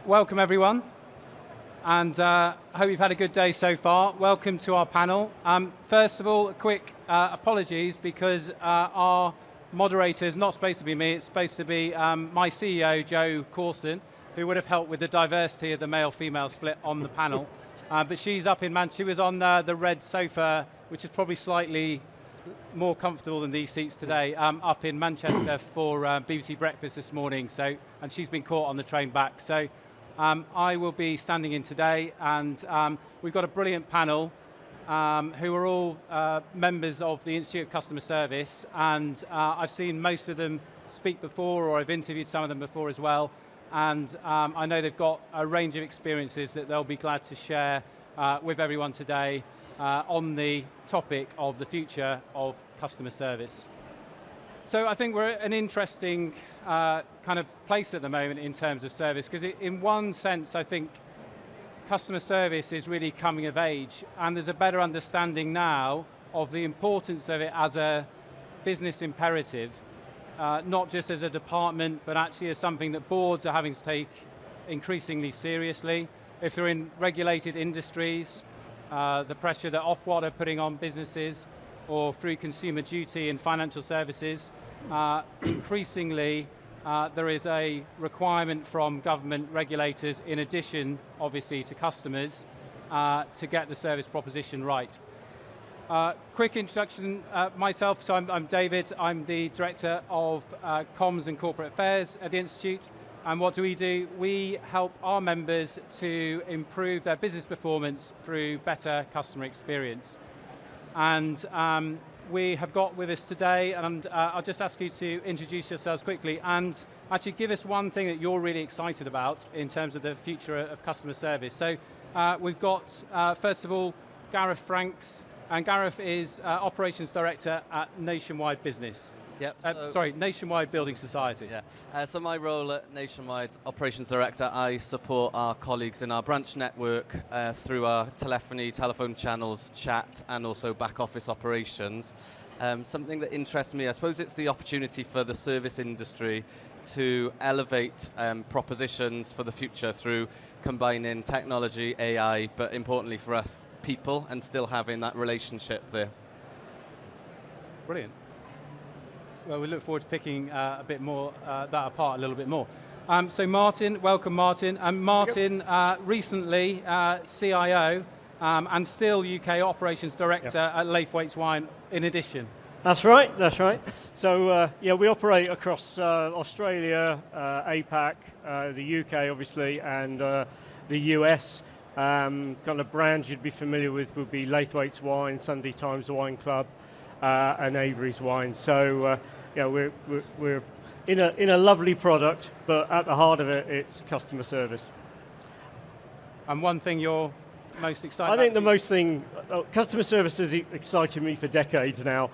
Welcome everyone, and I hope you've had a good day so far. Welcome to our panel. First of all, a quick apologies because our moderator is not supposed to be me, it's supposed to be my CEO, Jo Causon, who would have helped with the diversity of the male-female split on the panel. But she's up in Manchester. She was on the red sofa, which is probably slightly more comfortable than these seats today, up in Manchester for BBC Breakfast this morning. And she's been caught on the train back. So I will be standing in today, and we've got a brilliant panel who are all members of the Institute of Customer Service, and I've seen most of them speak before, or I've interviewed some of them before as well, and I know they've got a range of experiences that they'll be glad to share with everyone today on the topic of the future of customer service. So I think we're at an interesting kind of place at the moment in terms of service, because in one sense I think customer service is really coming of age, and there's a better understanding now of the importance of it as a business imperative, not just as a department, but actually as something that boards are having to take increasingly seriously. If they're in regulated industries, the pressure that Ofwat are putting on businesses, or through consumer duty and financial services, increasingly there is a requirement from government regulators, in addition obviously to customers, to get the service proposition right. Quick introduction, myself, so I'm David, I'm the Director of Comms and Corporate Affairs at the Institute, and what do? We help our members to improve their business performance through better customer experience. And we have got with us today, and I'll just ask you to introduce yourselves quickly and actually give us one thing that you're really excited about in terms of the future of customer service. So we've got, first of all, Gareth Franks, and Gareth is Operations Director at Nationwide Business. Yep. Nationwide Building Society. Yeah. So my role at Nationwide Operations Director, I support our colleagues in our branch network through our telephony, telephone channels, chat, and also back office operations. Something that interests me, I suppose it's the opportunity for the service industry to elevate propositions for the future through combining technology, AI, but importantly for us, people, and still having that relationship there. Brilliant. Well, we look forward to picking a bit more that apart a little bit more. So Martyn, welcome Martyn. And Martyn, recently CIO and still UK Operations Director at Laithwaites Wine in addition. That's right. So we operate across Australia, APAC, the UK obviously, and the US. Kind of brands you'd be familiar with would be Laithwaites Wine, Sunday Times Wine Club, and Avery's Wine. So we're in a lovely product, but at the heart of it, it's customer service. And one thing you're most excited about? I think the most thing, customer service has excited me for decades now,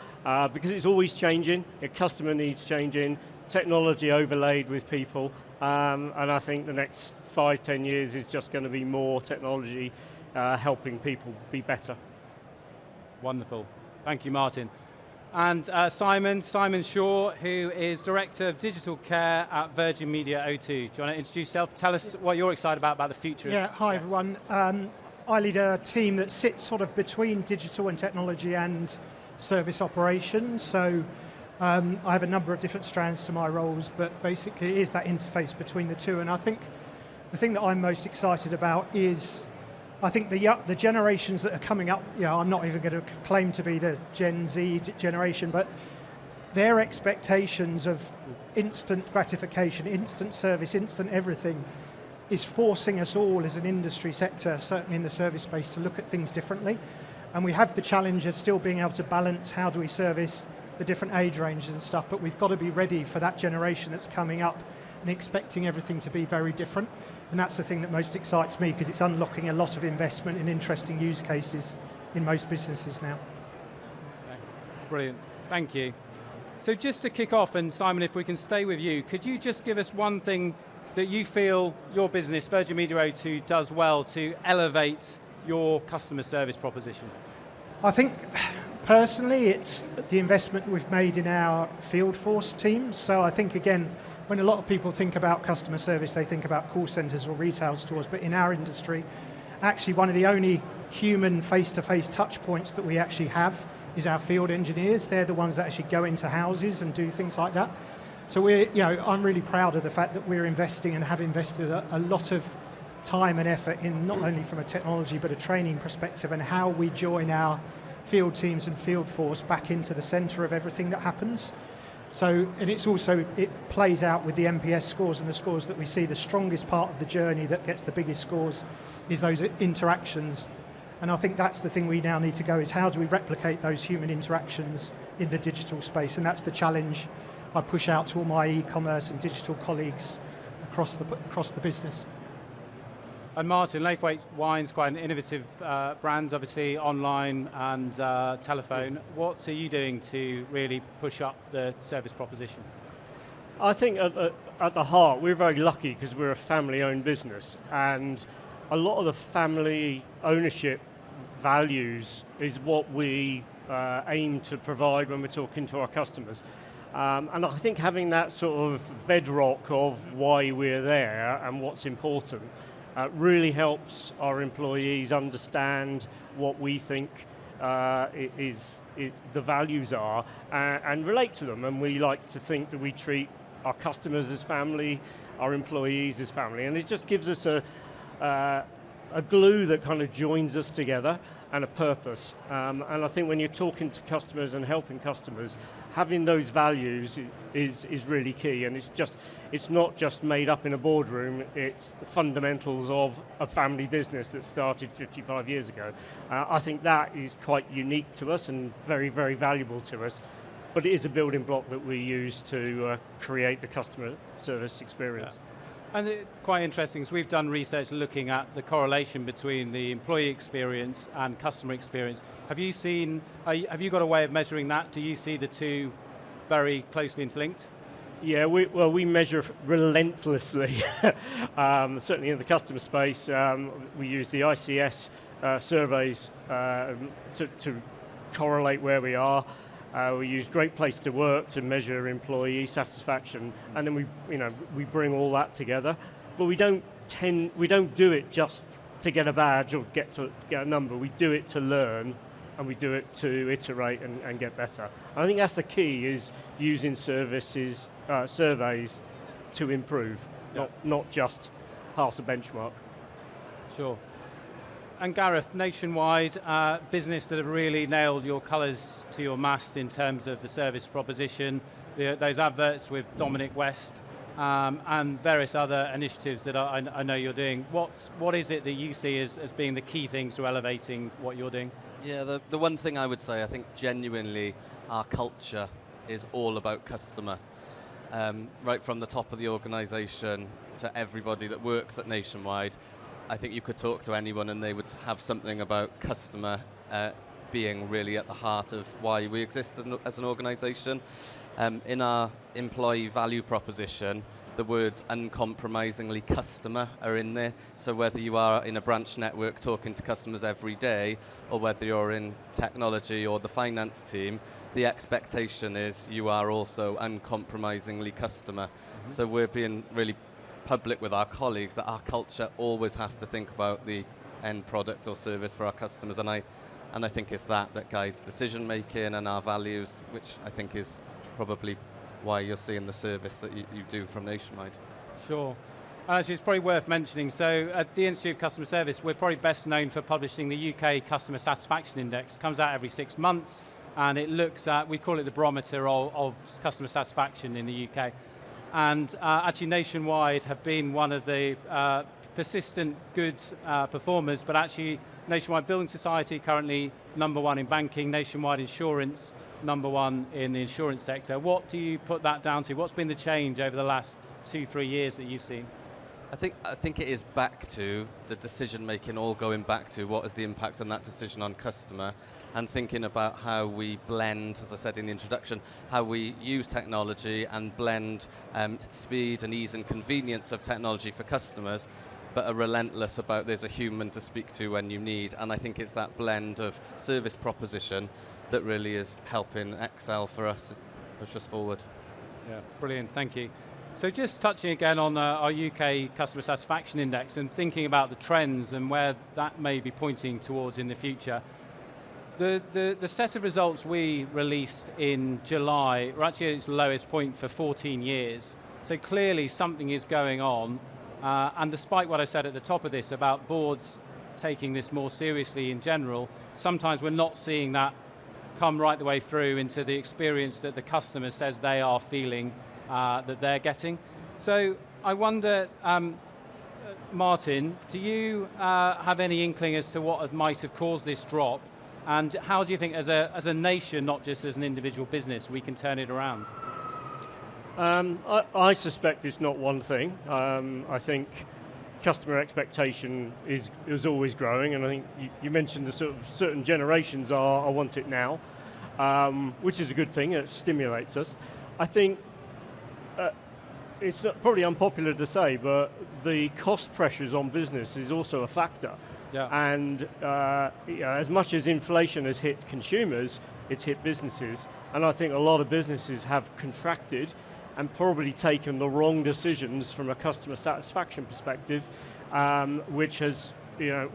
because it's always changing. The customer needs changing, technology overlaid with people, and I think the next 5-10 years is just going to be more technology helping people be better. Wonderful. Thank you, Martyn. And Simon Shaw, who is Director of Digital Care at Virgin Media O2. Do you want to introduce yourself? Tell us what you're excited about the future. Yeah, hi everyone. I lead a team that sits sort of between digital and technology and service operations. So I have a number of different strands to my roles, but basically it is that interface between the two. And I think the thing that I'm most excited about is, I think the generations that are coming up, I'm not even going to claim to be the Gen Z generation, but their expectations of instant gratification, instant service, instant everything is forcing us all as an industry sector, certainly in the service space, to look at things differently. And we have the challenge of still being able to balance how do we service the different age ranges and stuff, but we've got to be ready for that generation that's coming up and expecting everything to be very different. And that's the thing that most excites me, because it's unlocking a lot of investment in interesting use cases in most businesses now. Okay. Brilliant, thank you. So just to kick off, and Simon, if we can stay with you, could you just give us one thing that you feel your business, Virgin Media O2, does well to elevate your customer service proposition? I think personally it's the investment we've made in our field force teams. So I think again, when a lot of people think about customer service, they think about call centres or retail stores, but in our industry, actually one of the only human face-to-face touch points that we actually have is our field engineers. They're the ones that actually go into houses and do things like that. So I'm really proud of the fact that we're investing and have invested a lot of time and effort in, not only from a technology but a training perspective, and how we join our field teams and field force back into the centre of everything that happens. So, and it plays out with the NPS scores and the scores that we see. The strongest part of the journey that gets the biggest scores is those interactions. And I think that's the thing we now need to go, is how do we replicate those human interactions in the digital space? And that's the challenge I push out to all my e-commerce and digital colleagues across the business. And Martyn, Laithwaites Wine is quite an innovative brand, obviously online and telephone. What are you doing to really push up the service proposition? I think at the heart, we're very lucky because we're a family-owned business, and a lot of the family ownership values is what we aim to provide when we're talking to our customers. And I think having that sort of bedrock of why we're there and what's important really helps our employees understand what we think the values are and relate to them. And we like to think that we treat our customers as family, our employees as family, and it just gives us a glue that kind of joins us together, and a purpose. And I think when you're talking to customers and helping customers, having those values is really key. And it's not just made up in a boardroom, it's the fundamentals of a family business that started 55 years ago. I think that is quite unique to us and very, very valuable to us. But it is a building block that we use to create the customer service experience. Yeah. And quite interesting, so we've done research looking at the correlation between the employee experience and customer experience. Have you got a way of measuring that? Do you see the two very closely interlinked? Yeah, we measure relentlessly. Certainly in the customer space, we use the ICS surveys to correlate where we are. We use Great Place to Work to measure employee satisfaction, and then we bring all that together. But we don't do it just to get a badge or get a number. We do it to learn, and we do it to iterate and get better. And I think that's the key: is using surveys to improve, not just pass a benchmark. Sure. And Gareth, Nationwide, business that have really nailed your colours to your mast in terms of the service proposition, those adverts with Dominic West, and various other initiatives that I know you're doing. What is it that you see as being the key things to elevating what you're doing? Yeah, the one thing I would say, I think genuinely our culture is all about customer. Right from the top of the organisation to everybody that works at Nationwide, I think you could talk to anyone and they would have something about customer being really at the heart of why we exist as an organisation. In our employee value proposition, the words uncompromisingly customer are in there. So whether you are in a branch network talking to customers every day, or whether you're in technology or the finance team, the expectation is you are also uncompromisingly customer. Mm-hmm. So we're being really public with our colleagues that our culture always has to think about the end product or service for our customers, and I think it's that guides decision making and our values, which I think is probably why you're seeing the service that you do from Nationwide. Sure. Actually, it's probably worth mentioning, so at the Institute of Customer Service, we're probably best known for publishing the UK Customer Satisfaction Index. It comes out every 6 months, and it looks at, we call it the barometer of customer satisfaction in the UK. And actually Nationwide have been one of the persistent good performers, but actually Nationwide Building Society currently #1 in banking, Nationwide Insurance #1 in the insurance sector. What do you put that down to? What's been the change over the last 2-3 years that you've seen? I think it is back to the decision making, all going back to what is the impact on that decision on customer, and thinking about how we blend, as I said in the introduction, how we use technology and blend speed and ease and convenience of technology for customers, but are relentless about there's a human to speak to when you need. And I think it's that blend of service proposition that really is helping excel for us, push us forward. Yeah, brilliant, thank you. So just touching again on our UK customer satisfaction index and thinking about the trends and where that may be pointing towards in the future. The set of results we released in July were actually at its lowest point for 14 years. So clearly something is going on. And despite what I said at the top of this about boards taking this more seriously in general, sometimes we're not seeing that come right the way through into the experience that the customer says they are feeling that they're getting. So I wonder, Martyn, do you have any inkling as to what might have caused this drop? And how do you think as a nation, not just as an individual business, we can turn it around? I suspect it's not one thing. I think customer expectation is always growing, and I think you mentioned the sort of certain generations I want it now, which is a good thing. It stimulates us. I think it's probably unpopular to say, but the cost pressures on business is also a factor. Yeah. And as much as inflation has hit consumers, it's hit businesses, and I think a lot of businesses have contracted and probably taken the wrong decisions from a customer satisfaction perspective, which has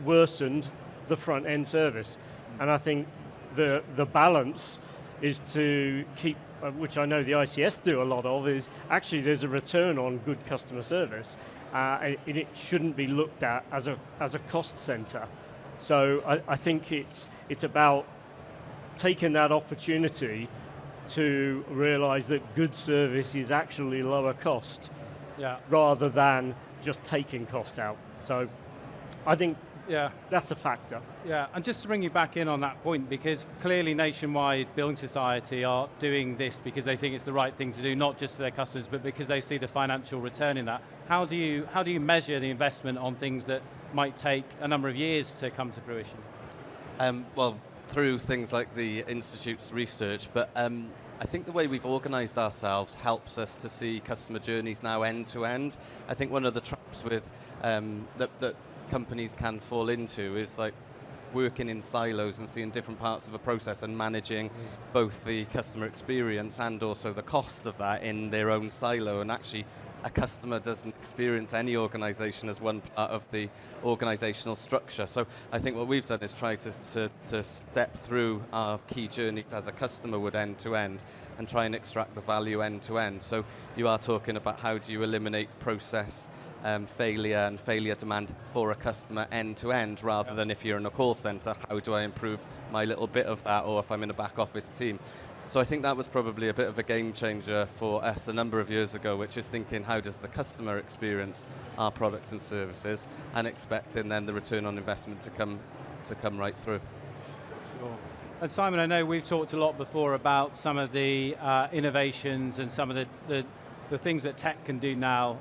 worsened the front end service. And I think the balance is to keep, which I know the ICS do a lot of, is actually there's a return on good customer service, and it shouldn't be looked at as a cost center. So I think it's about taking that opportunity to realise that good service is actually lower cost, rather than just taking cost out. So I think that's a factor. Yeah, and just to bring you back in on that point, because clearly Nationwide Building Society are doing this because they think it's the right thing to do, not just for their customers, but because they see the financial return in that. How do you measure the investment on things that might take a number of years to come to fruition? Well, through things like the Institute's research, but I think the way we've organised ourselves helps us to see customer journeys now end to end. I think one of the traps with that companies can fall into is like working in silos and seeing different parts of a process and managing both the customer experience and also the cost of that in their own silo. And actually, a customer doesn't experience any organisation as one part of the organisational structure. So I think what we've done is try to step through our key journey as a customer would end to end and try and extract the value end to end. So you are talking about how do you eliminate process failure and failure demand for a customer end to end, rather than if you're in a call centre, how do I improve my little bit of that, or if I'm in a back office team. So I think that was probably a bit of a game changer for us a number of years ago, which is thinking how does the customer experience our products and services, and expecting then the return on investment to come right through. Sure. And Simon, I know we've talked a lot before about some of the innovations and some of the things that tech can do now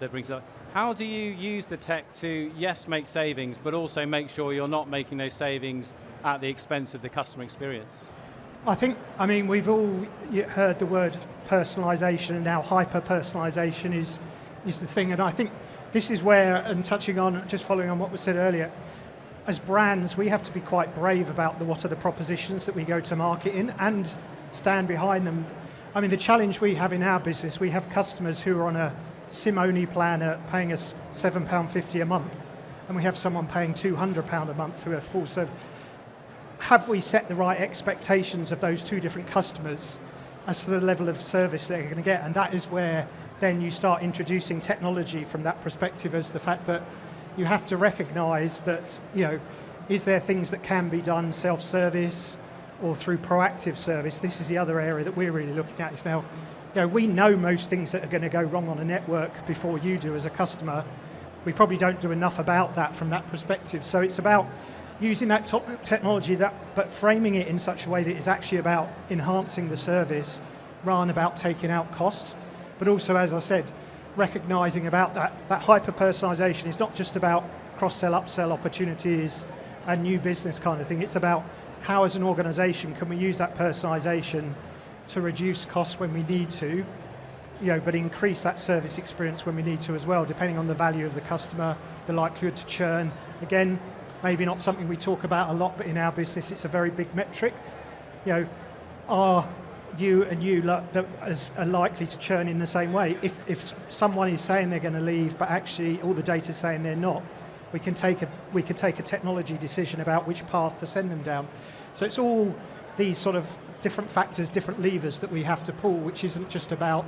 that brings up. How do you use the tech to, yes, make savings, but also make sure you're not making those savings at the expense of the customer experience? I mean, we've all heard the word personalisation, and now hyper-personalisation is the thing. And I think this is where, and touching on, just following on what was said earlier, as brands, we have to be quite brave about what are the propositions that we go to market in and stand behind them. I mean, the challenge we have in our business, we have customers who are on a SIM-only plan paying us £7.50 a month, and we have someone paying £200 a month through a full service. Have we set the right expectations of those two different customers as to the level of service they're going to get? And that is where then you start introducing technology from that perspective, as the fact that you have to recognise that, is there things that can be done self-service or through proactive service? This is the other area that we're really looking at. Is now, we know most things that are going to go wrong on a network before you do as a customer. We probably don't do enough about that from that perspective. So it's about using that technology, but framing it in such a way that it's actually about enhancing the service rather than about taking out cost. But also, as I said, recognising about that hyper-personalisation is not just about cross-sell, upsell opportunities and new business kind of thing. It's about how, as an organisation, can we use that personalisation to reduce costs when we need to, but increase that service experience when we need to as well, depending on the value of the customer, the likelihood to churn. Again, maybe not something we talk about a lot, but in our business it's a very big metric. Our you that are likely to churn in the same way. If someone is saying they're going to leave, but actually all the data is saying they're not, we can take a technology decision about which path to send them down. So it's all these sort of different factors, different levers that we have to pull, which isn't just about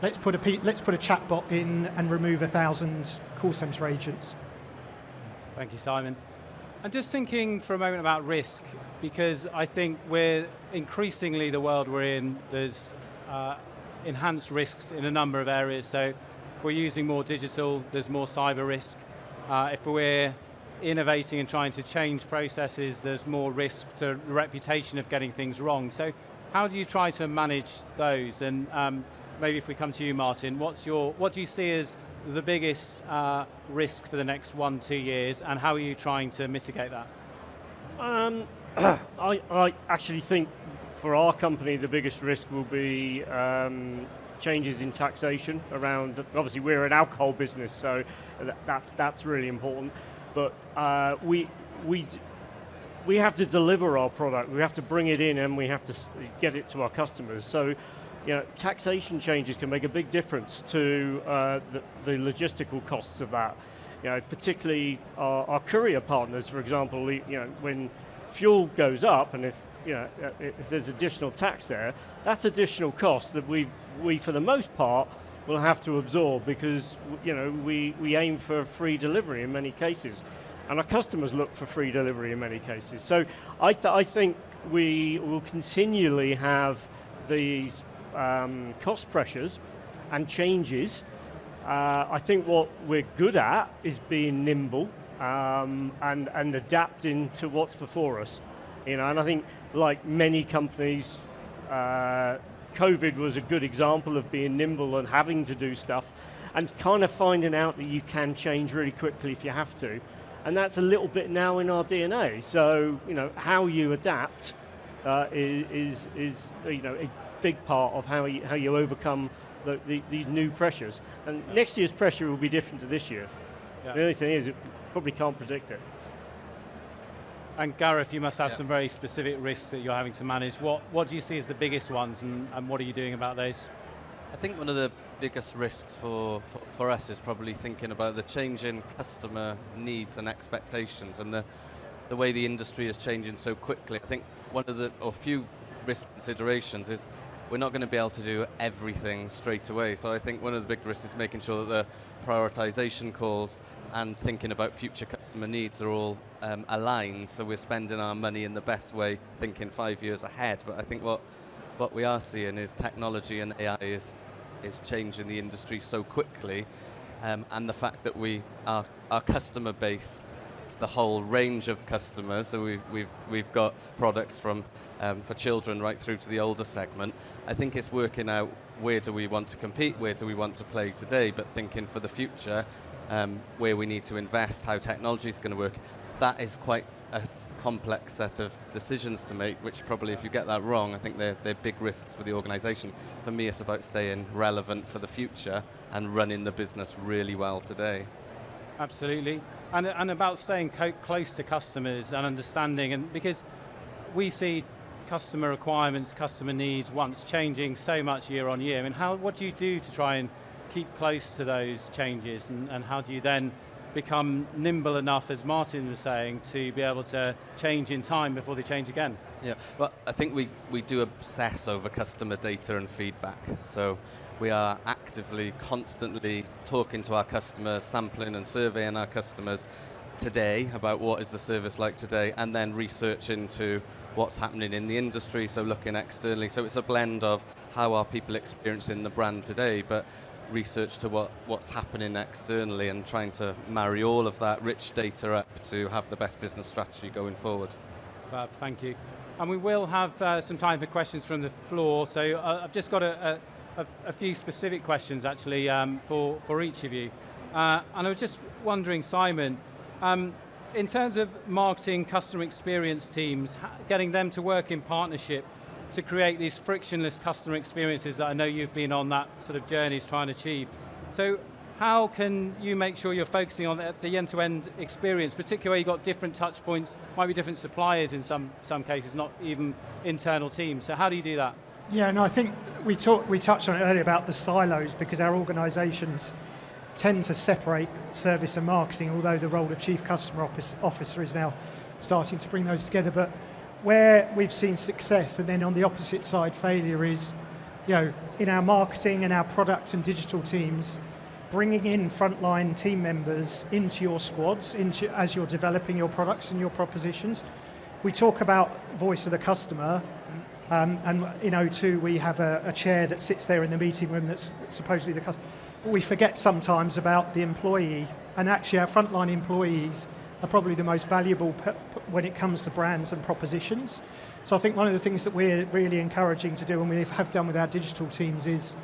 let's put a chatbot in and remove 1,000 call center agents. Thank you, Simon. And just thinking for a moment about risk, because I think we're increasingly the world we're in, there's enhanced risks in a number of areas. So if we're using more digital, there's more cyber risk. If we're innovating and trying to change processes, there's more risk to the reputation of getting things wrong. So how do you try to manage those? And maybe if we come to you, Martyn, what do you see as the biggest risk for the next 1-2 years, and how are you trying to mitigate that? I actually think for our company the biggest risk will be changes in taxation around. Obviously, we're an alcohol business, so that's really important. But we have to deliver our product. We have to bring it in, and we have to get it to our customers. So, taxation changes can make a big difference to the logistical costs of that. Particularly our courier partners, for example. When fuel goes up, and if there's additional tax there, that's additional cost that we for the most part will have to absorb, because we aim for free delivery in many cases, and our customers look for free delivery in many cases. So I think we will continually have these cost pressures and changes. I think what we're good at is being nimble and adapting to what's before us. And I think, like many companies, COVID was a good example of being nimble and having to do stuff and kind of finding out that you can change really quickly if you have to. And that's a little bit now in our DNA. So, how you adapt is a big part of how you overcome these new pressures. And next year's pressure will be different to this year. Yeah. The only thing is, it probably can't predict it. And Gareth, you must have some very specific risks that you're having to manage. What do you see as the biggest ones, and what are you doing about those? I think one of the biggest risks for us is probably thinking about the changing customer needs and expectations, and the way the industry is changing so quickly. I think one of the few risk considerations is we're not going to be able to do everything straight away. So I think one of the big risks is making sure that the prioritization calls and thinking about future customer needs are all aligned, so we're spending our money in the best way, thinking 5 years ahead. But I think what we are seeing is technology and AI is changing the industry so quickly, and the fact that our customer base, it's the whole range of customers. So we've got products from for children right through to the older segment. I think it's working out, where do we want to compete, where do we want to play today, but thinking for the future, where we need to invest, how technology is going to work. That is quite a complex set of decisions to make, which probably, if you get that wrong, I think they're big risks for the organisation. For me, it's about staying relevant for the future and running the business really well today. Absolutely. And about staying close to customers and understanding, and because we see customer requirements, customer needs, wants changing so much year on year. I mean, what do you do to try and keep close to those changes, and how do you then become nimble enough, as Martyn was saying, to be able to change in time before they change again? Yeah, well, I think we do obsess over customer data and feedback. So we are actively, constantly talking to our customers, sampling and surveying our customers today about what is the service like today, and then research into what's happening in the industry, so looking externally. So it's a blend of how are people experiencing the brand today, but research to what's happening externally, and trying to marry all of that rich data up to have the best business strategy going forward. Fab, thank you. And we will have some time for questions from the floor, so I've just got a few specific questions actually for each of you. And I was just wondering, Simon, in terms of marketing customer experience teams, getting them to work in partnership to create these frictionless customer experiences that I know you've been on that sort of journey trying to achieve. So how can you make sure you're focusing on the end-to-end experience, particularly where you've got different touch points, might be different suppliers in some cases, not even internal teams. So how do you do that? Yeah, and I think we touched on it earlier about the silos, because our organisations tend to separate service and marketing, although the role of Chief Customer Officer is now starting to bring those together. But where we've seen success, and then on the opposite side failure, is in our marketing and our product and digital teams, bringing in frontline team members into your squads as you're developing your products and your propositions. We talk about voice of the customer, and in O2 we have a chair that sits there in the meeting room that's supposedly the customer. But we forget sometimes about the employee, and actually our frontline employees are probably the most valuable when it comes to brands and propositions. So I think one of the things that we're really encouraging to do, and we have done with our digital teams, is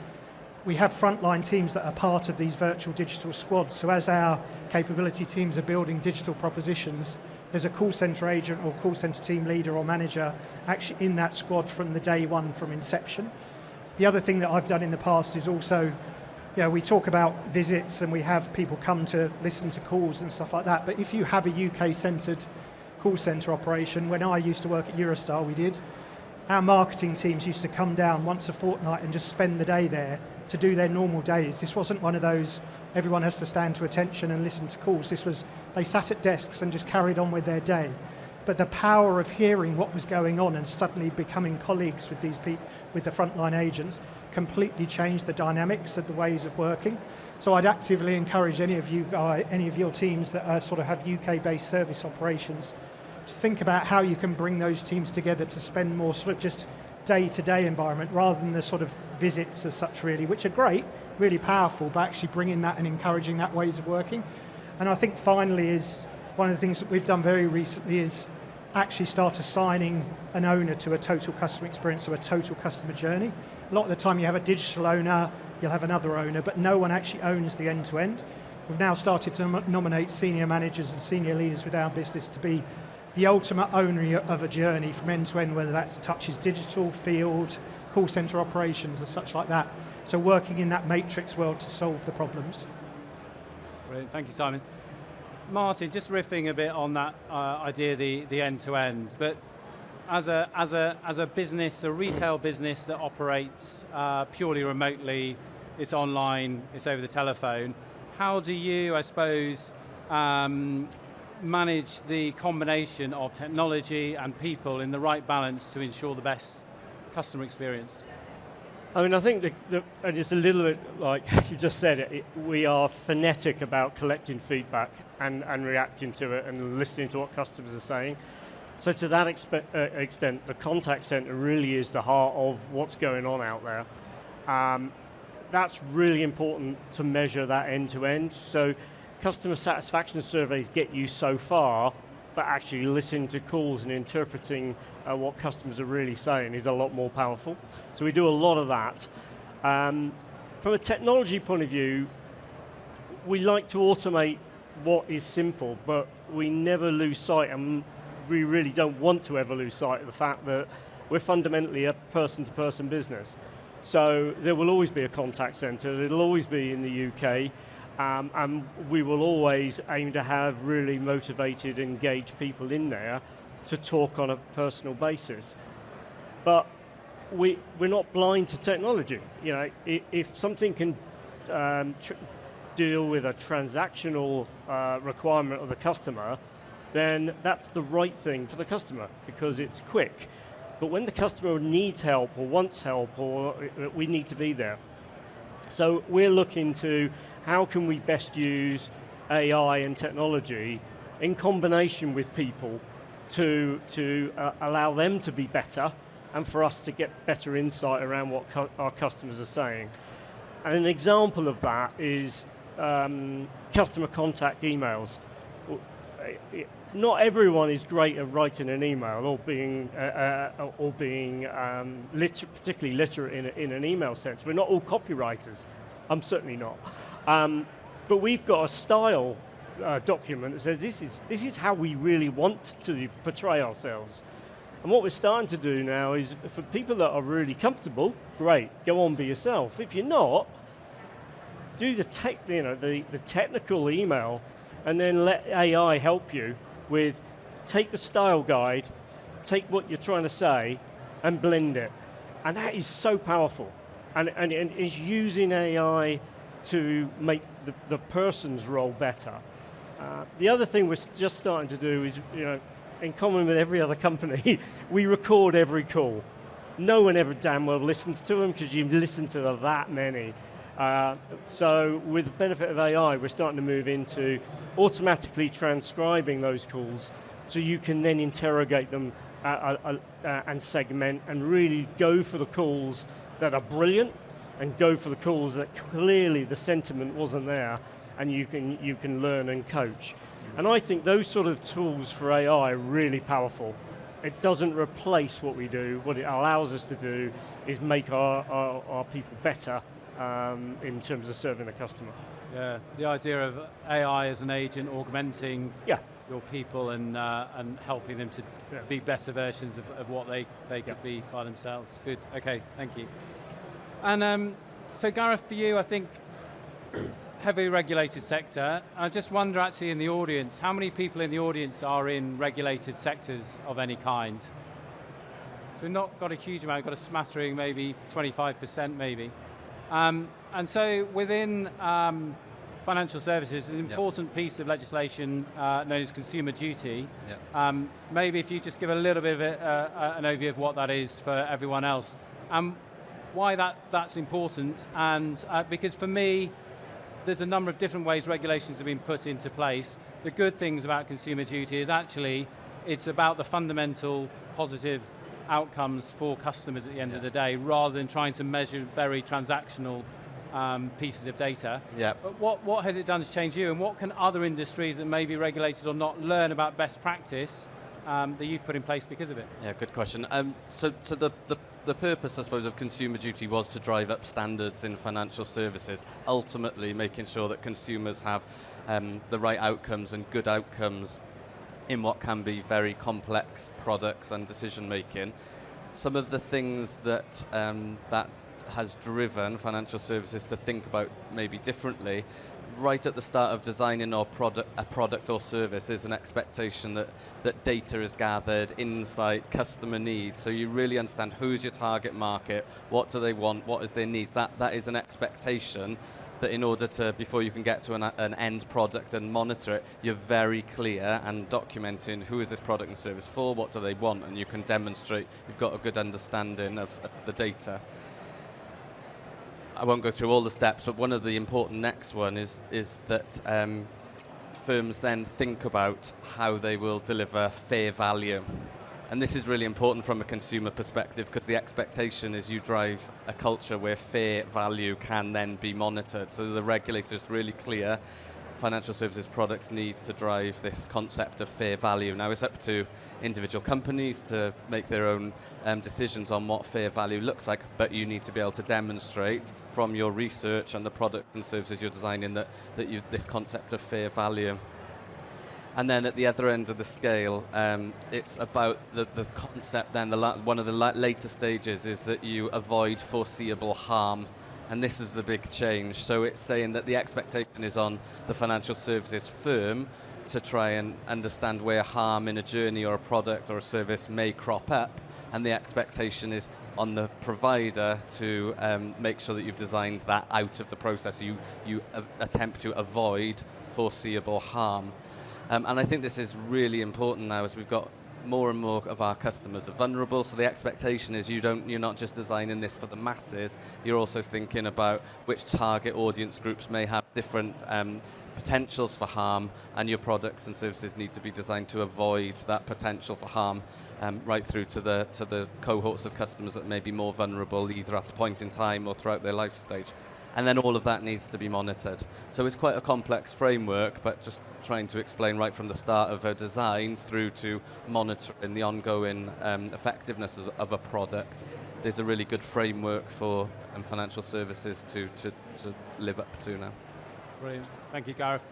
we have frontline teams that are part of these virtual digital squads. So as our capability teams are building digital propositions, there's a call centre agent or call centre team leader or manager actually in that squad from the day one, from inception. The other thing that I've done in the past is also, we talk about visits and we have people come to listen to calls and stuff like that, but if you have a UK-centred call centre operation, when I used to work at Eurostar, we did, our marketing teams used to come down once a fortnight and just spend the day there to do their normal days. This wasn't one of those, everyone has to stand to attention and listen to calls. This was, they sat at desks and just carried on with their day. But the power of hearing what was going on and suddenly becoming colleagues with these people, with the frontline agents, completely changed the dynamics of the ways of working. So I'd actively encourage any of your teams that are, sort of have UK-based service operations to think about how you can bring those teams together to spend more sort of just day-to-day environment rather than the sort of visits as such, really, which are great, really powerful, but actually bringing that and encouraging that ways of working. And I think finally is one of the things that we've done very recently is actually start assigning an owner to a total customer experience, or a total customer journey. A lot of the time you have a digital owner, you'll have another owner, but no one actually owns the end-to-end. We've now started to nominate senior managers and senior leaders with our business to be the ultimate owner of a journey from end to end, whether that touches digital, field, call centre operations and such like that. So working in that matrix world to solve the problems. Brilliant, thank you, Simon. Martyn, just riffing a bit on that idea, the end to end, but as a business, a retail business that operates purely remotely, it's online, it's over the telephone, how do you, I suppose, manage the combination of technology and people in the right balance to ensure the best customer experience? I mean, I think and it's a little bit like you just said, we are frenetic about collecting feedback and reacting to it and listening to what customers are saying. So to that extent, the contact centre really is the heart of what's going on out there. That's really important to measure that end to end. So customer satisfaction surveys get you so far, but actually listening to calls and interpreting what customers are really saying is a lot more powerful. So we do a lot of that. From a technology point of view, we like to automate what is simple, but we never lose sight, and we really don't want to ever lose sight of the fact that we're fundamentally a person-to-person business. So there will always be a contact centre, it'll always be in the UK, and we will always aim to have really motivated, engaged people in there to talk on a personal basis. But we're not blind to technology. If something can deal with a transactional requirement of the customer, then that's the right thing for the customer because it's quick. But when the customer needs help or wants help, or we need to be there. So we're looking to how can we best use AI and technology in combination with people to allow them to be better and for us to get better insight around what our customers are saying. And an example of that is customer contact emails. Not everyone is great at writing an email or being particularly literate in an email sense. We're not all copywriters. I'm certainly not. But we've got a style document that says this is how we really want to portray ourselves. And what we're starting to do now is for people that are really comfortable, great, go on, be yourself. If you're not, do the technical email, and then let AI help you with take the style guide, take what you're trying to say, and blend it. And that is so powerful. And it's using AI to make the person's role better. The other thing we're just starting to do is, in common with every other company, we record every call. No one ever damn well listens to them because you listen to that many. So with the benefit of AI, we're starting to move into automatically transcribing those calls so you can then interrogate them and segment and really go for the calls that are brilliant and go for the calls that clearly the sentiment wasn't there, and you can learn and coach. And I think those sort of tools for AI are really powerful. It doesn't replace what we do. What it allows us to do is make our people better in terms of serving the customer. Yeah, the idea of AI as an agent augmenting Yeah. your people and helping them to be better versions of what they could be by themselves. Good, okay, thank you. And so Gareth, for you, I think heavily regulated sector. I just wonder actually in the audience, how many people in the audience are in regulated sectors of any kind? So we've not got a huge amount, we've got a smattering, maybe 25% maybe. And so within financial services, an important piece of legislation known as consumer duty. Maybe if you just give a little bit of an overview of what that is for everyone else. Why that's important, and because for me, there's a number of different ways regulations have been put into place. The good things about consumer duty is actually it's about the fundamental positive outcomes for customers at the end of the day, rather than trying to measure very transactional pieces of data. But what has it done to change you, and what can other industries that may be regulated or not learn about best practice that you've put in place because of it? Yeah, good question. So the purpose, I suppose, of consumer duty was to drive up standards in financial services, ultimately making sure that consumers have the right outcomes and good outcomes in what can be very complex products and decision making. Some of the things that that has driven financial services to think about maybe differently, right at the start of designing a product or service is an expectation that data is gathered, insight, customer needs, so you really understand who's your target market, what do they want, what is their needs. That is an expectation that in order to, before you can get to an end product and monitor it, you're very clear and documenting who is this product and service for, what do they want, and you can demonstrate you've got a good understanding of the data. I won't go through all the steps, but one of the important next one is that firms then think about how they will deliver fair value. And this is really important from a consumer perspective, because the expectation is you drive a culture where fair value can then be monitored. So the regulator is really clear. Financial services products needs to drive this concept of fair value. Now it's up to individual companies to make their own decisions on what fair value looks like, but you need to be able to demonstrate from your research and the product and services you're designing that this concept of fair value. And then at the other end of the scale, it's about the concept then, one of the later stages is that you avoid foreseeable harm. And this is the big change. So it's saying that the expectation is on the financial services firm to try and understand where harm in a journey or a product or a service may crop up. And the expectation is on the provider to make sure that you've designed that out of the process. You attempt to avoid foreseeable harm. And I think this is really important now as we've got more and more of our customers are vulnerable, so the expectation is you're not just designing this for the masses, you're also thinking about which target audience groups may have different potentials for harm, and your products and services need to be designed to avoid that potential for harm, right through to the cohorts of customers that may be more vulnerable either at a point in time or throughout their life stage. And then all of that needs to be monitored. So it's quite a complex framework, but just trying to explain right from the start of a design through to monitoring the ongoing effectiveness of a product. There's a really good framework for financial services to live up to now. Brilliant. Thank you, Gareth.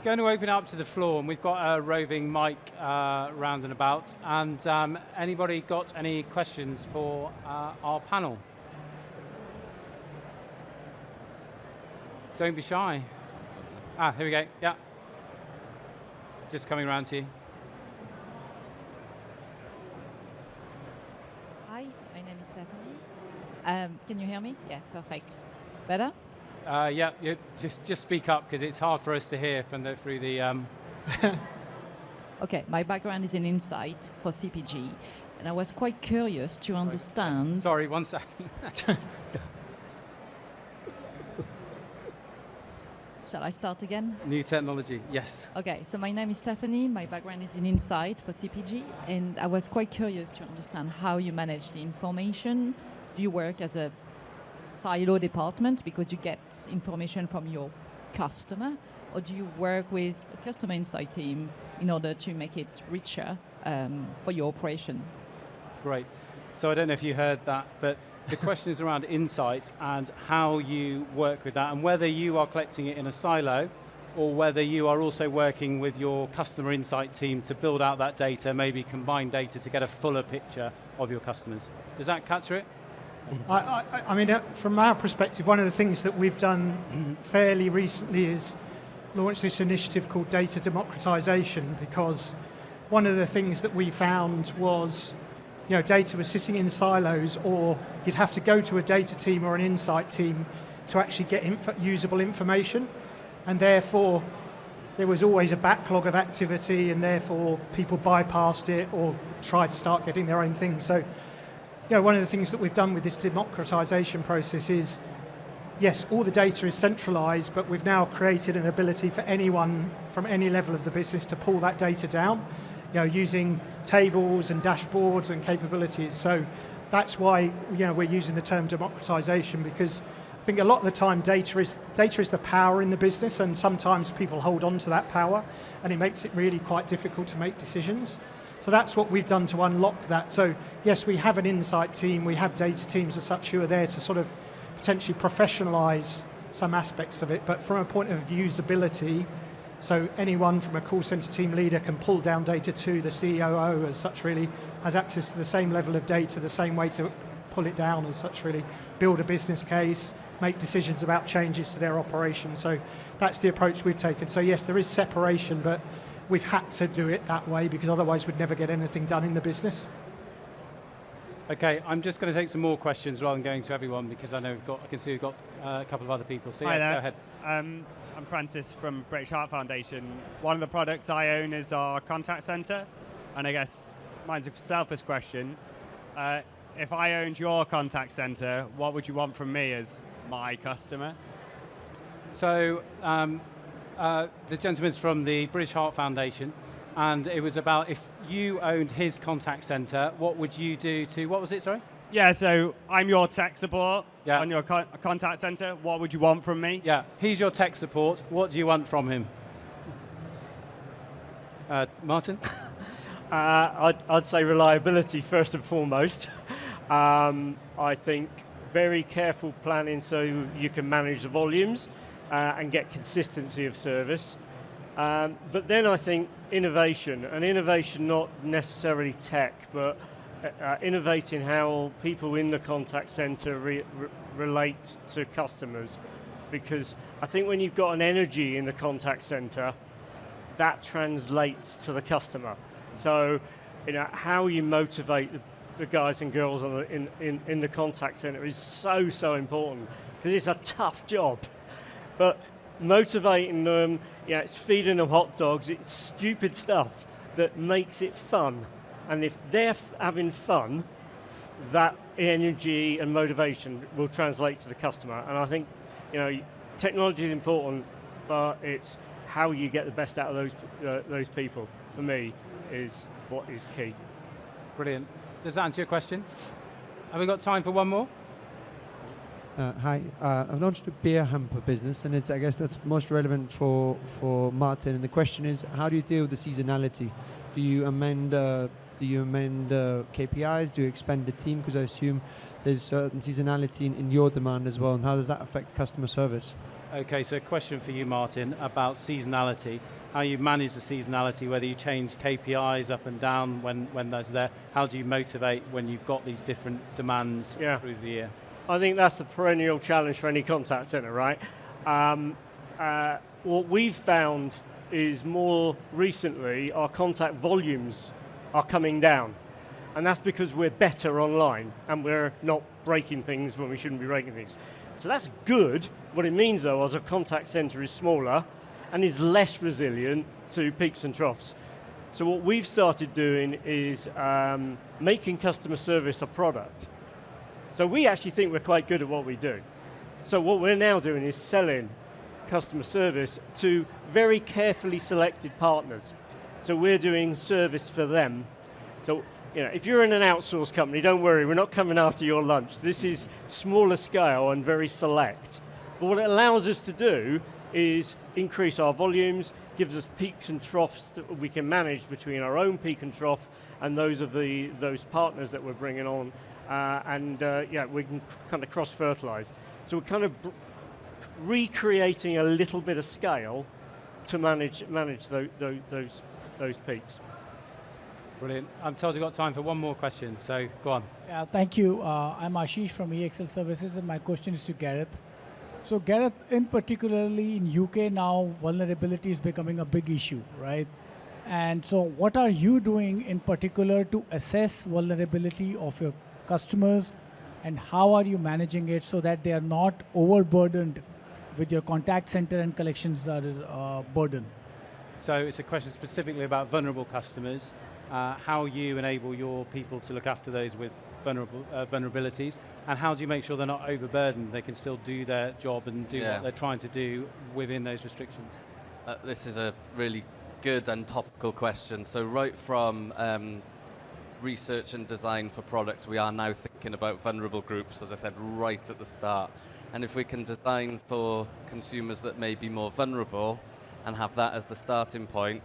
Going to open up to the floor, and we've got a roving mic round and about. And anybody got any questions for our panel? Don't be shy. Here we go. Yeah. Just coming around to you. Hi, my name is Stephanie. Can you hear me? Yeah, perfect. Better? Yeah, just speak up because it's hard for us to hear through the. Okay, my background is in insight for CPG, and I was quite curious to understand. Sorry, 1 second. Shall I start again? New technology, yes. Okay, so my name is Stephanie. My background is in insight for CPG, and I was quite curious to understand how you manage the information. Do you work as a silo department because you get information from your customer, or do you work with a customer insight team in order to make it richer for your operation? Great. So I don't know if you heard that, but the question is around insight and how you work with that, and whether you are collecting it in a silo or whether you are also working with your customer insight team to build out that data, maybe combine data to get a fuller picture of your customers. Does that capture it? I mean, from our perspective, one of the things that we've done fairly recently is launch this initiative called data democratization, because one of the things that we found was, data was sitting in silos, or you'd have to go to a data team or an insight team to actually get usable information, and therefore there was always a backlog of activity, and therefore people bypassed it or tried to start getting their own thing. So, one of the things that we've done with this democratization process is, yes, all the data is centralized, but we've now created an ability for anyone from any level of the business to pull that data down, using tables and dashboards and capabilities. So that's why we're using the term democratization, because I think a lot of the time data is the power in the business, and sometimes people hold on to that power, and it makes it really quite difficult to make decisions. So that's what we've done to unlock that. So yes, we have an insight team, we have data teams as such who are there to sort of potentially professionalize some aspects of it, but from a point of usability, so anyone from a call center team leader can pull down data to the COO as such, really has access to the same level of data, the same way to pull it down as such, really build a business case, make decisions about changes to their operation. So that's the approach we've taken. So yes, there is separation, but we've had to do it that way because otherwise we'd never get anything done in the business. Okay, I'm just going to take some more questions rather than going to everyone, because I can see we've got a couple of other people. So Hi there. Go ahead. I'm Francis from British Heart Foundation. One of the products I own is our contact center, and I guess mine's a selfish question. If I owned your contact center, what would you want from me as my customer? So the gentleman's from the British Heart Foundation, and it was about if you owned his contact center, what would you do to, what was it, sorry? Yeah, so I'm your tech support Yeah. on your contact center. What would you want from me? Yeah, he's your tech support. What do you want from him? Martyn? I'd say reliability first and foremost. I think very careful planning so you can manage the volumes and get consistency of service. But then I think innovation, and innovation not necessarily tech, but innovating how people in the contact center relate to customers. Because I think when you've got an energy in the contact center, that translates to the customer. So, how you motivate the guys and girls in the contact center is so important, because it's a tough job. But motivating them, it's feeding them hot dogs, it's stupid stuff that makes it fun. And if they're having fun, that energy and motivation will translate to the customer. And I think, technology is important, but it's how you get the best out of those people, for me, is what is key. Brilliant. Does that answer your question? Have we got time for one more? Hi, I've launched a beer hamper business, and I guess that's most relevant for Martyn. And the question is, how do you deal with the seasonality? Do you amend KPIs? Do you expand the team? Because I assume there's certain seasonality in your demand as well. And how does that affect customer service? Okay, so a question for you, Martyn, about seasonality. How you manage the seasonality, whether you change KPIs up and down when there's there. How do you motivate when you've got these different demands through the year? I think that's the perennial challenge for any contact center, right? What we've found is more recently our contact volumes are coming down. And that's because we're better online and we're not breaking things when we shouldn't be breaking things. So that's good. What it means though is our contact center is smaller and is less resilient to peaks and troughs. So what we've started doing is making customer service a product. So we actually think we're quite good at what we do. So what we're now doing is selling customer service to very carefully selected partners. So we're doing service for them. So if you're in an outsourced company, don't worry, we're not coming after your lunch. This is smaller scale and very select. But what it allows us to do is increase our volumes, gives us peaks and troughs that we can manage between our own peak and trough and those of those partners that we're bringing on. We can kind of cross-fertilize. So we're kind of recreating a little bit of scale to manage those peaks. Brilliant. I'm told you've got time for one more question, so go on. Yeah, thank you. I'm Ashish from EXL Services, and my question is to Gareth. So Gareth, in particularly in UK now, vulnerability is becoming a big issue, right? And so what are you doing in particular to assess vulnerability of your customers, and how are you managing it so that they are not overburdened with your contact center and collections burden? So it's a question specifically about vulnerable customers, how you enable your people to look after those with vulnerabilities, and how do you make sure they're not overburdened, they can still do their job and do what they're trying to do within those restrictions? This is a really good and topical question. So right from research and design for products, we are now thinking about vulnerable groups, as I said, right at the start. And if we can design for consumers that may be more vulnerable and have that as the starting point,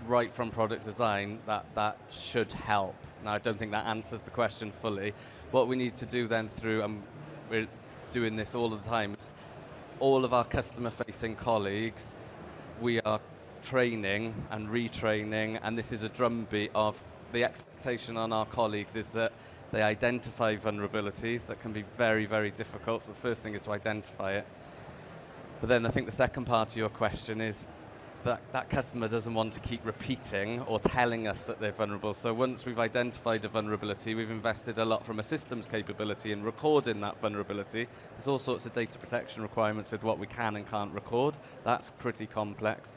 right from product design, that should help. Now, I don't think that answers the question fully. What we need to do then through, and we're doing this all the time, is all of our customer-facing colleagues, we are training and retraining, and this is a drumbeat of the expectation on our colleagues is that they identify vulnerabilities that can be very, very difficult. So the first thing is to identify it. But then I think the second part of your question is that customer doesn't want to keep repeating or telling us that they're vulnerable. So once we've identified a vulnerability, we've invested a lot from a systems capability in recording that vulnerability. There's all sorts of data protection requirements with what we can and can't record. That's pretty complex.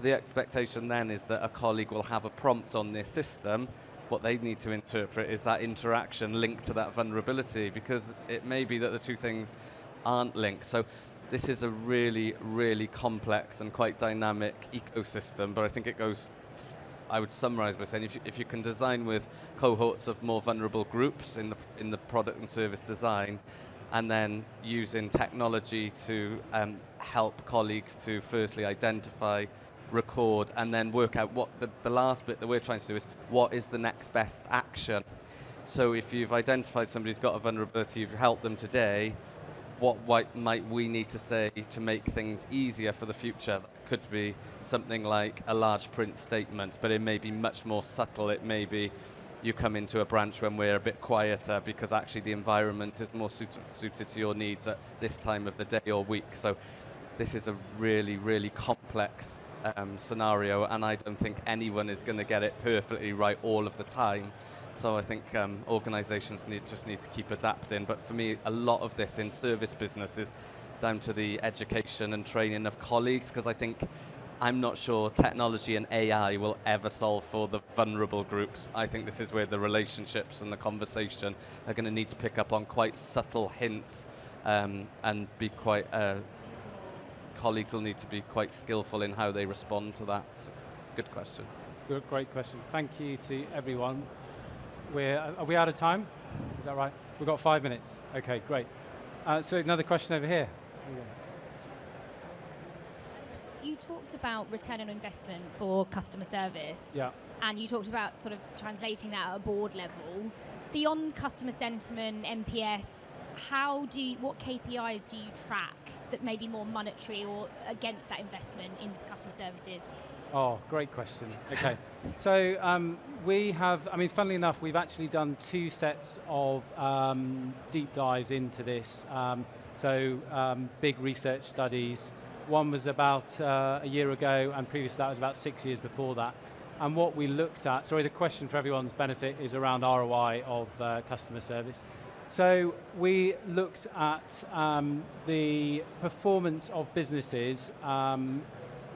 The expectation then is that a colleague will have a prompt on their system. What they need to interpret is that interaction linked to that vulnerability, because it may be that the two things aren't linked. So this is a really, really complex and quite dynamic ecosystem, but I think it goes, I would summarize by saying if you can design with cohorts of more vulnerable groups in the product and service design, and then using technology to help colleagues to firstly identify, record, and then work out what the last bit that we're trying to do is what is the next best action. So if you've identified somebody's got a vulnerability, you've helped them today, what might we need to say to make things easier for the future? That could be something like a large print statement, but it may be much more subtle. It may be you come into a branch when we're a bit quieter because actually the environment is more suited to your needs at this time of the day or week. So this is a really, really complex scenario, and I don't think anyone is going to get it perfectly right all of the time. So I think organizations just need to keep adapting. But for me, a lot of this in service business is down to the education and training of colleagues, because I'm not sure technology and AI will ever solve for the vulnerable groups. I think this is where the relationships and the conversation are going to need to pick up on quite subtle hints and be quite colleagues will need to be quite skillful in how they respond to that. So it's a good question. Great question. Thank you to everyone. Are we out of time? Is that right? We've got 5 minutes. Okay, great. So another question over here. You talked about return on investment for customer service. Yeah. And you talked about sort of translating that at a board level. Beyond customer sentiment, NPS, what KPIs do you track that may be more monetary or against that investment into customer services? Oh, great question. Okay. So we have, funnily enough, we've actually done 2 sets of deep dives into this. Big research studies. One was about a year ago, and previous to that was about 6 years before that. And what we looked at, sorry, the question for everyone's benefit is around ROI of customer service. So we looked at the performance of businesses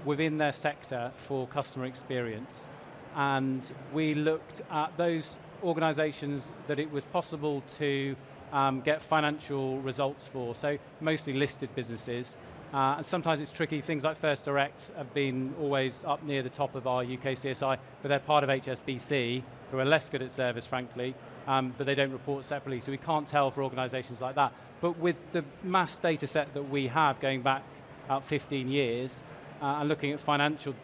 within their sector for customer experience. And we looked at those organizations that it was possible to get financial results for, so mostly listed businesses. And sometimes it's tricky. Things like First Direct have been always up near the top of our UK CSI, but they're part of HSBC, who are less good at service, frankly, but they don't report separately, so we can't tell for organisations like that. But with the mass data set that we have going back about 15 years, and looking at financial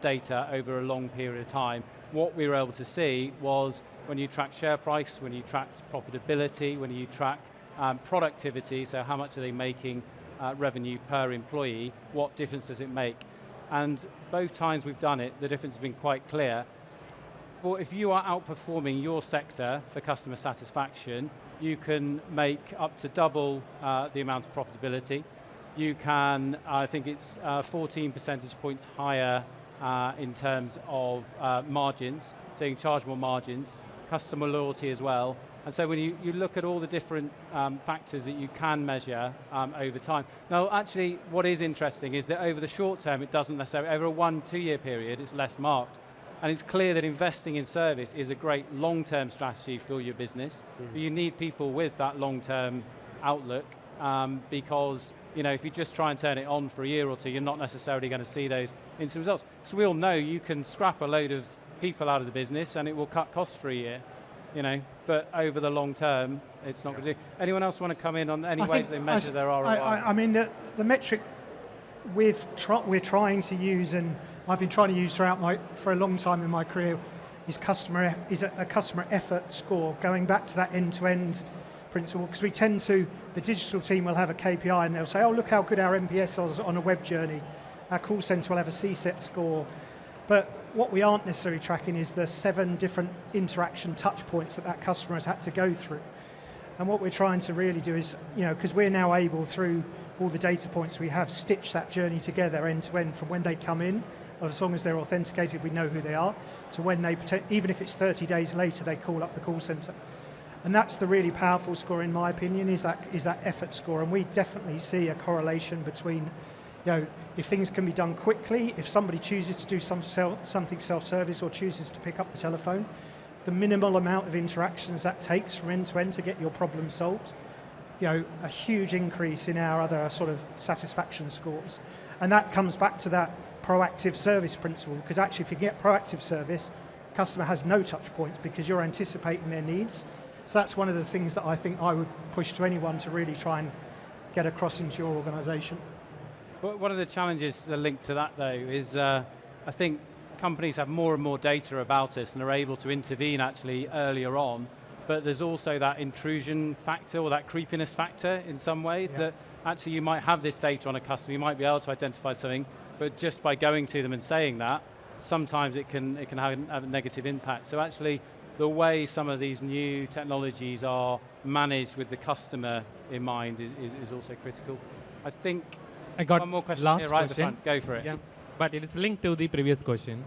data over a long period of time, what we were able to see was when you track share price, when you track profitability, when you track productivity, so how much are they making revenue per employee, what difference does it make? And both times we've done it, the difference has been quite clear. For if you are outperforming your sector for customer satisfaction, you can make up to double the amount of profitability. You can, I think it's 14 percentage points higher in terms of margins, so you can charge more margins, customer loyalty as well. And so when you look at all the different factors that you can measure over time. Now actually what is interesting is that over the short term it doesn't necessarily, over a 1-2 year period it's less marked. And it's clear that investing in service is a great long-term strategy for your business. But you need people with that long-term outlook because if you just try and turn it on for a year or two, you're not necessarily going to see those instant results. So we all know you can scrap a load of people out of the business and it will cut costs for a year. But over the long term, it's not going to do. Anyone else want to come in on any ways they measure their ROI? I mean, the metric we're trying to use, and I've been trying to use for a long time in my career, is a customer effort score, going back to that end-to-end principle, because the digital team will have a KPI and they'll say, oh, look how good our NPS is on a web journey. Our call centre will have a CSET score. But what we aren't necessarily tracking is the 7 different interaction touch points that customer has had to go through. And what we're trying to really do is, because we're now able, through all the data points we have, stitch that journey together end to end from when they come in, as long as they're authenticated, we know who they are, to when they, even if it's 30 days later, they call up the call centre. And that's the really powerful score, in my opinion, is that effort score. And we definitely see a correlation between, if things can be done quickly, if somebody chooses to do something self-service or chooses to pick up the telephone, the minimal amount of interactions that takes from end to end to get your problem solved, a huge increase in our other sort of satisfaction scores. And that comes back to that proactive service principle, because actually if you get proactive service, customer has no touch points because you're anticipating their needs. So that's one of the things that I think I would push to anyone to really try and get across into your organisation. But one of the challenges linked to that, though, is I think companies have more and more data about us and are able to intervene actually earlier on, but there's also that intrusion factor or that creepiness factor in some ways that actually you might have this data on a customer, you might be able to identify something, but just by going to them and saying that, sometimes it can have a negative impact. So actually, the way some of these new technologies are managed with the customer in mind is also critical. I think I got one more question last here, right question. at the front. Go for it. Yeah, but it is linked to the previous question.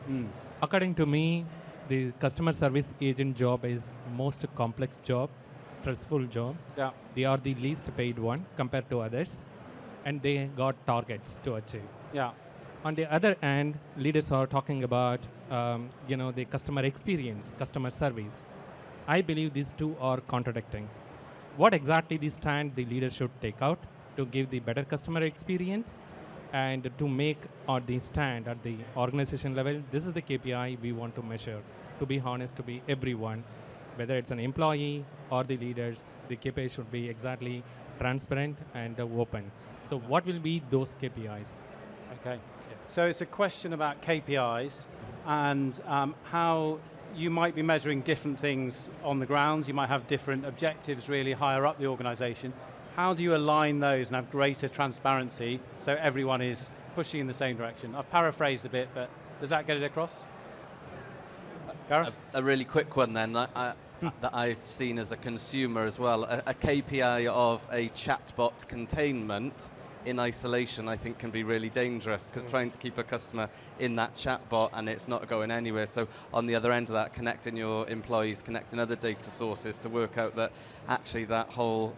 According to me, the customer service agent job is most complex job, stressful job. Yeah. They are the least paid one compared to others, and they got targets to achieve. Yeah. On the other hand, leaders are talking about the customer experience, customer service. I believe these two are contradicting. What exactly the stand the leader should take out to give the better customer experience and to make the stand at the organization level? This is the KPI we want to measure. To be honest, to be everyone, whether it's an employee or the leaders, the KPI should be exactly transparent and open. So what will be those KPIs? Okay. So it's a question about KPIs and how you might be measuring different things on the ground. You might have different objectives really higher up the organization. How do you align those and have greater transparency so everyone is pushing in the same direction? I've paraphrased a bit, but does that get it across? Gareth? A really quick one then, that I've seen as a consumer as well. A KPI of a chatbot containment in isolation, I think, can be really dangerous, because trying to keep a customer in that chatbot and it's not going anywhere. So on the other end of that, connecting your employees, connecting other data sources to work out that actually that whole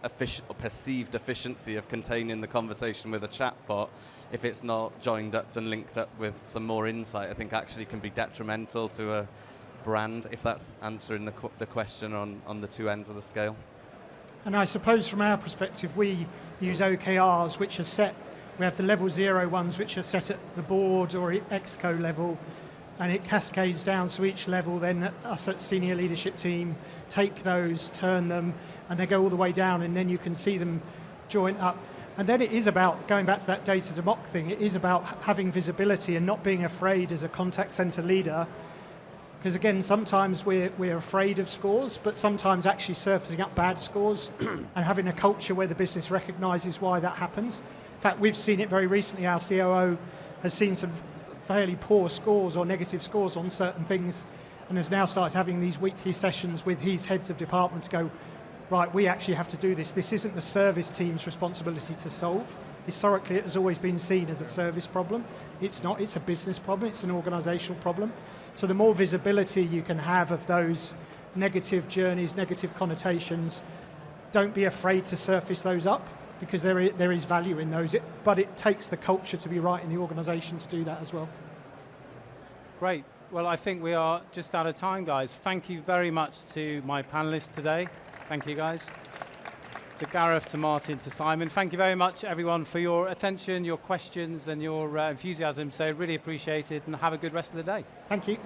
perceived efficiency of containing the conversation with a chatbot, if it's not joined up and linked up with some more insight, I think actually can be detrimental to a brand, if that's answering the question on the two ends of the scale. And I suppose from our perspective, we use OKRs, which are set. We have the level 0 ones, which are set at the board or exco level, and it cascades down. So each level, then us at senior leadership team take those, turn them, and they go all the way down, and then you can see them join up. And then it is about, going back to that data to mock thing, it is about having visibility and not being afraid as a contact center leader. Because again, sometimes we're afraid of scores, but sometimes actually surfacing up bad scores and having a culture where the business recognises why that happens. In fact, we've seen it very recently. Our COO has seen some fairly poor scores or negative scores on certain things, and has now started having these weekly sessions with his heads of department to go, right, we actually have to do this. This isn't the service team's responsibility to solve. Historically, it has always been seen as a service problem. It's not, it's a business problem, it's an organisational problem. So the more visibility you can have of those negative journeys, negative connotations, don't be afraid to surface those up, because there is value in those, but it takes the culture to be right in the organisation to do that as well. Great. Well, I think we are just out of time, guys. Thank you very much to my panelists today. Thank you, guys. To Gareth, to Martyn, to Simon. Thank you very much, everyone, for your attention, your questions, and your enthusiasm. So really appreciate it, and have a good rest of the day. Thank you.